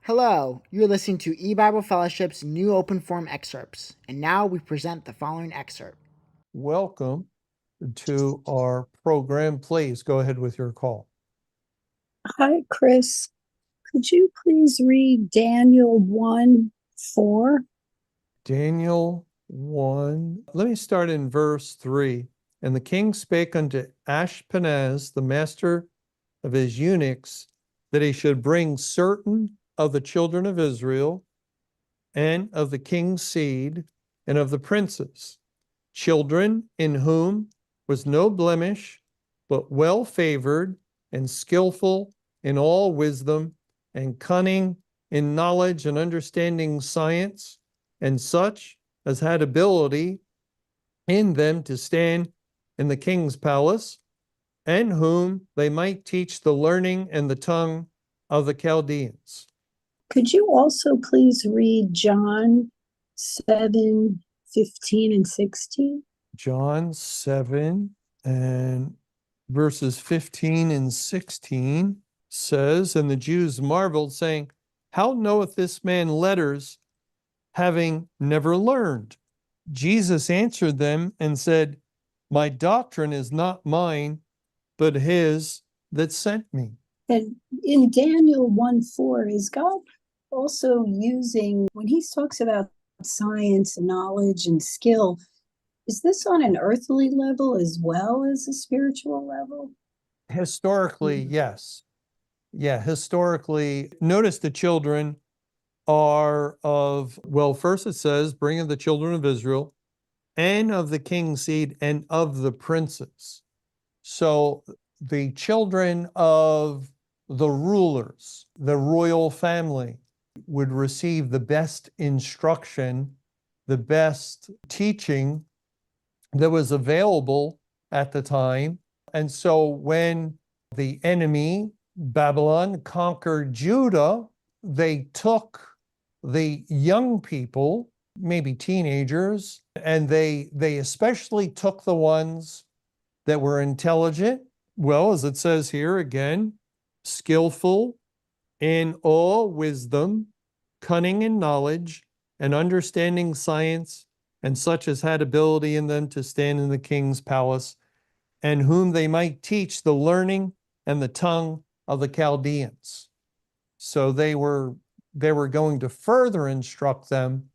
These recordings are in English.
Hello, you're listening to E-Bible Fellowship's new Open Forum Excerpts, and now we present the following excerpt. Welcome to our program. Please go ahead with your call. Hi, Chris. Could you please read Daniel 1:4? Daniel 1. Let me start in verse 3. And the king spake unto Ashpenaz, the master of his eunuchs, that he should bring certain of the children of Israel, and of the king's seed, and of the princes, children in whom was no blemish, but well favored and skillful in all wisdom, and cunning in knowledge and understanding science, and such as had ability in them to stand in the king's palace, and whom they might teach the learning and the tongue of the Chaldeans. Could you also please read John 7:15 and 16? John 7 and verses 15 and 16 says, And the Jews marveled, saying, How knoweth this man letters, having never learned? Jesus answered them and said, My doctrine is not mine, but his that sent me. And in Daniel 1:4, is God also using, when he talks about science and knowledge and skill, is this on an earthly level as well as a spiritual level? Historically, yes. Yeah, historically, notice the children are of, well, first it says, bring of the children of Israel, and of the king's seed, and of the princes. So the children of the rulers, the royal family, would receive the best instruction, the best teaching that was available at the time. And so when the enemy, Babylon, conquered Judah, they took the young people, maybe teenagers, and they especially took the ones that were intelligent, well, as it says here again, skillful in all wisdom, cunning in knowledge, and understanding science, and such as had ability in them to stand in the king's palace, and whom they might teach the learning and the tongue of the Chaldeans. So they were going to further instruct them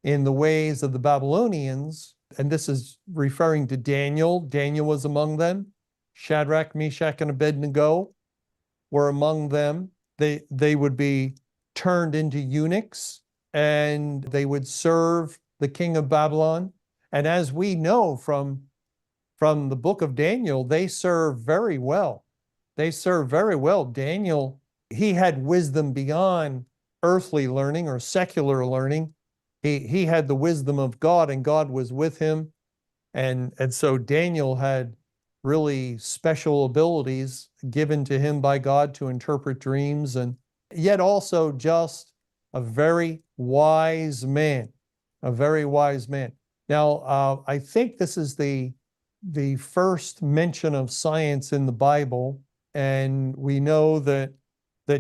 in the ways of the Babylonians, and this is referring to Daniel. Daniel was among them. Shadrach, Meshach, and Abednego were among them. They would be turned into eunuchs, and they would serve the king of Babylon. And as we know from the book of Daniel, they serve very well. They serve very well. Daniel, he had wisdom beyond earthly learning or secular learning. He had the wisdom of God, and God was with him. And so Daniel had really special abilities given to him by God to interpret dreams, and yet also just a very wise man, a very wise man. Now, I think this is the first mention of science in the Bible, and we know that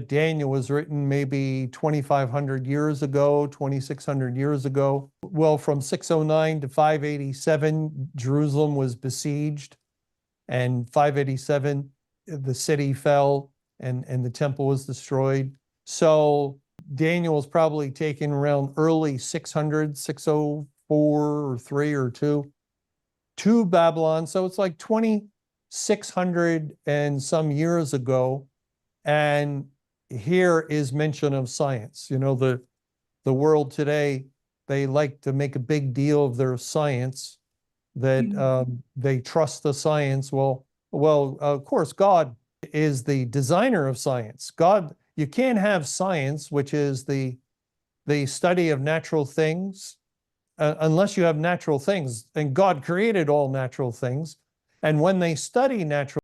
Daniel was written maybe 2,500 years ago, 2,600 years ago. Well, from 609 to 587, Jerusalem was besieged, and 587, the city fell and the temple was destroyed. So Daniel was probably taken around early 600, 604 or 3 or 2 to Babylon. So it's like 2,600 and some years ago. And here is mention of science. You know, the world today, they like to make a big deal of their science, that they trust the science. Well, of course, God is the designer of science. God, you can't have science, which is the study of natural things, unless you have natural things. And God created all natural things. And when they study natural